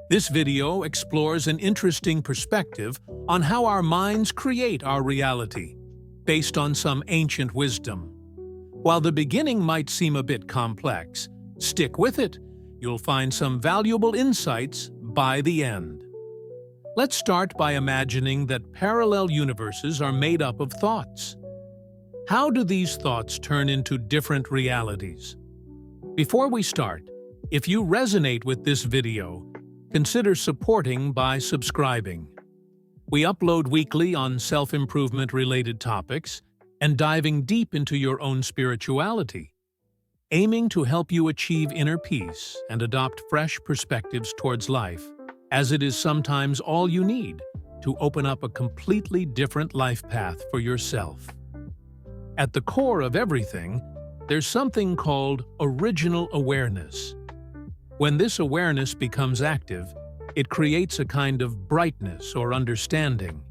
This video explores an interesting perspective on how our minds create our reality, based on some ancient wisdom. While the beginning might seem a bit complex, stick with it. You'll find some valuable insights by the end. Let's start by imagining that parallel universes are made up of thoughts. How do these thoughts turn into different realities? Before we start, if you resonate with this video, consider supporting by subscribing. We upload weekly on self-improvement-related topics and diving deep into your own spirituality, aiming to help you achieve inner peace and adopt fresh perspectives towards life, as it is sometimes all you need to open up a completely different life path for yourself. At the core of everything, there's something called original awareness. When this awareness becomes active, it creates a kind of brightness or understanding.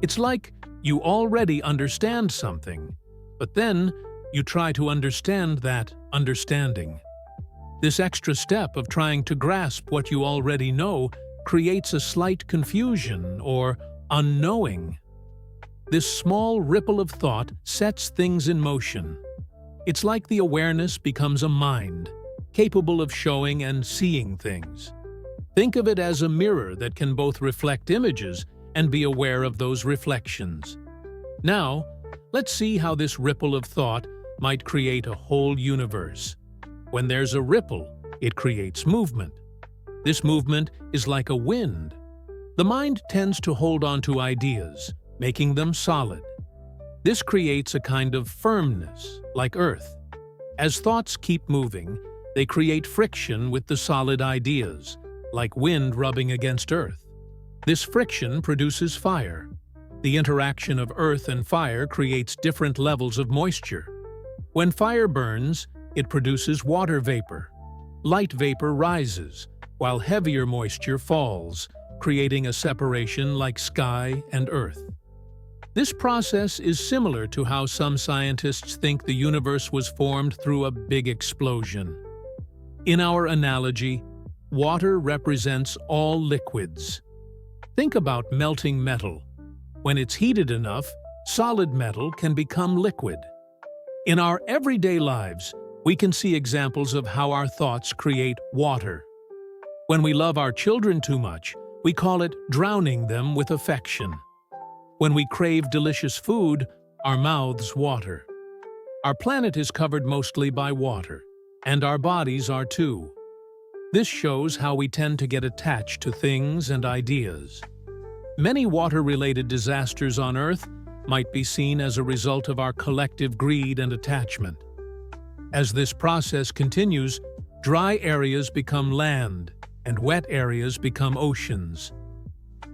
It's like you already understand something, but then you try to understand that understanding. This extra step of trying to grasp what you already know creates a slight confusion or unknowing. This small ripple of thought sets things in motion. It's like the awareness becomes a mind, capable of showing and seeing things. Think of it as a mirror that can both reflect images and be aware of those reflections. Now, let's see how this ripple of thought might create a whole universe. When there's a ripple, it creates movement. This movement is like a wind. The mind tends to hold on to ideas, making them solid. This creates a kind of firmness, like earth. As thoughts keep moving, they create friction with the solid ideas, like wind rubbing against earth. This friction produces fire. The interaction of earth and fire creates different levels of moisture. When fire burns, it produces water vapor. Light vapor rises, while heavier moisture falls, creating a separation like sky and earth. This process is similar to how some scientists think the universe was formed through a big explosion. In our analogy, water represents all liquids. Think about melting metal. When it's heated enough, solid metal can become liquid. In our everyday lives, we can see examples of how our thoughts create water. When we love our children too much, we call it drowning them with affection. When we crave delicious food, our mouths water. Our planet is covered mostly by water, and our bodies are too. This shows how we tend to get attached to things and ideas. Many water-related disasters on Earth might be seen as a result of our collective greed and attachment. As this process continues, dry areas become land, and wet areas become oceans.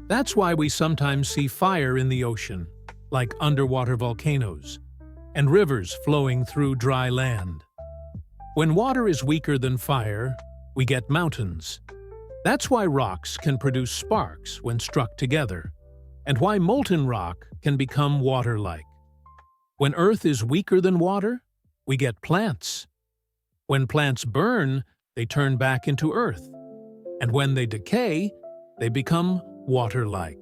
That's why we sometimes see fire in the ocean, like underwater volcanoes, and rivers flowing through dry land. When water is weaker than fire, we get mountains. That's why rocks can produce sparks when struck together, and why molten rock can become water-like. When earth is weaker than water, we get plants. When plants burn, they turn back into earth, and when they decay, they become water-like.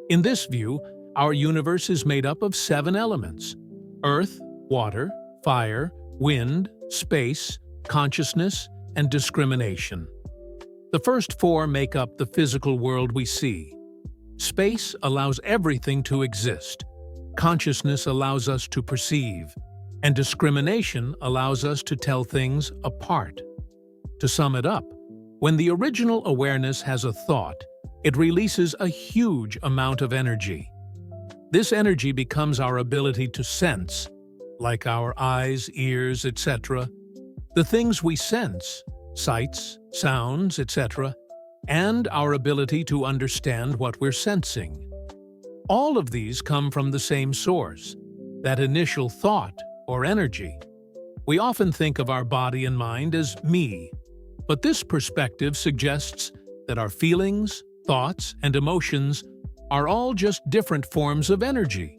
In this view, our universe is made up of 7 elements: earth, water, fire, wind, space, consciousness, and discrimination. The first 4 make up the physical world we see. Space allows everything to exist. Consciousness allows us to perceive, and discrimination allows us to tell things apart. To sum it up, when the original awareness has a thought, it releases a huge amount of energy. This energy becomes our ability to sense, like our eyes, ears, etc. The things we sense, sights, sounds, etc., and our ability to understand what we're sensing. All of these come from the same source, that initial thought or energy. We often think of our body and mind as me, but this perspective suggests that our feelings, thoughts, and emotions are all just different forms of energy,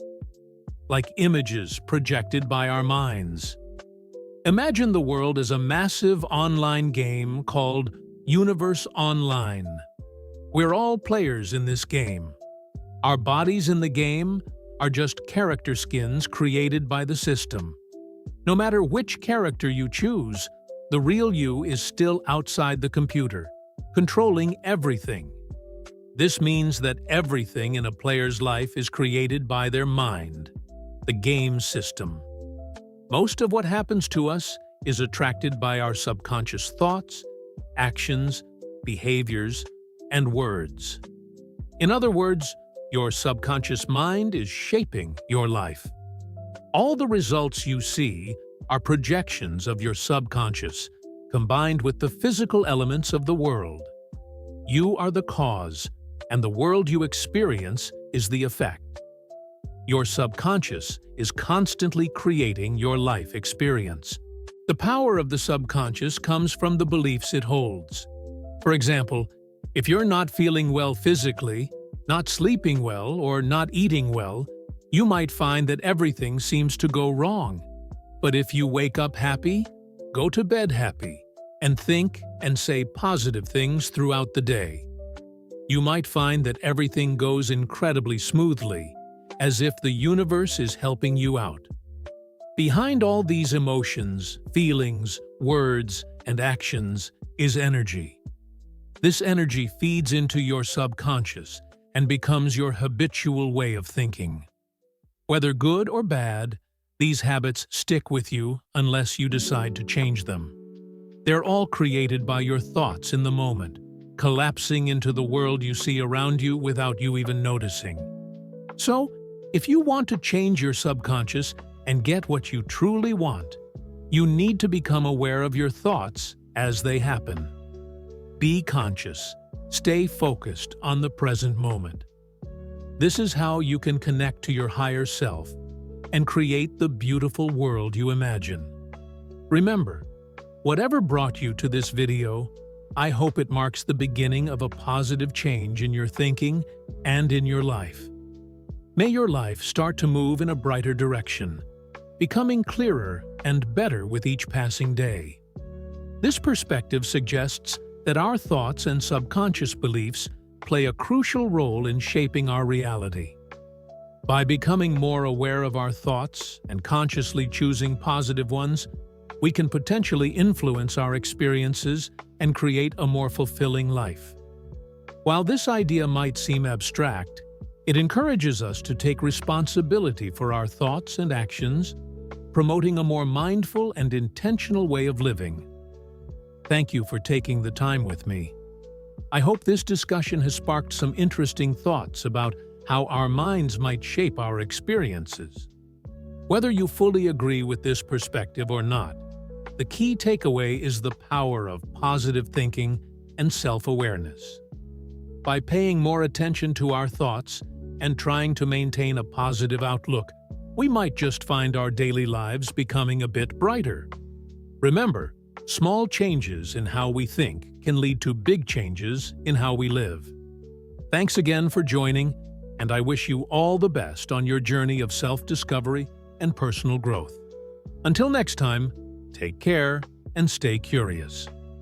like images projected by our minds. Imagine the world as a massive online game called Universe Online. We're all players in this game. Our bodies in the game are just character skins created by the system. No matter which character you choose, the real you is still outside the computer, controlling everything. This means that everything in a player's life is created by their mind, the game system. Most of what happens to us is attracted by our subconscious thoughts, actions, behaviors, and words. In other words, your subconscious mind is shaping your life. All the results you see are projections of your subconscious, combined with the physical elements of the world. You are the cause, and the world you experience is the effect. Your subconscious is constantly creating your life experience. The power of the subconscious comes from the beliefs it holds. For example, if you're not feeling well physically, not sleeping well, or not eating well, you might find that everything seems to go wrong. But if you wake up happy, go to bed happy, and think and say positive things throughout the day, you might find that everything goes incredibly smoothly, as if the universe is helping you out. Behind all these emotions, feelings, words, and actions is energy. This energy feeds into your subconscious and becomes your habitual way of thinking. Whether good or bad, these habits stick with you unless you decide to change them. They're all created by your thoughts in the moment, collapsing into the world you see around you without you even noticing. So, if you want to change your subconscious and get what you truly want, you need to become aware of your thoughts as they happen. Be conscious. Stay focused on the present moment. This is how you can connect to your higher self and create the beautiful world you imagine. Remember, whatever brought you to this video, I hope it marks the beginning of a positive change in your thinking and in your life. May your life start to move in a brighter direction, becoming clearer and better with each passing day. This perspective suggests that our thoughts and subconscious beliefs play a crucial role in shaping our reality. By becoming more aware of our thoughts and consciously choosing positive ones, we can potentially influence our experiences and create a more fulfilling life. While this idea might seem abstract, it encourages us to take responsibility for our thoughts and actions, promoting a more mindful and intentional way of living. Thank you for taking the time with me. I hope this discussion has sparked some interesting thoughts about how our minds might shape our experiences. Whether you fully agree with this perspective or not, the key takeaway is the power of positive thinking and self-awareness. By paying more attention to our thoughts and trying to maintain a positive outlook, we might just find our daily lives becoming a bit brighter. Remember, small changes in how we think can lead to big changes in how we live. Thanks again for joining, and I wish you all the best on your journey of self-discovery and personal growth. Until next time, take care and stay curious.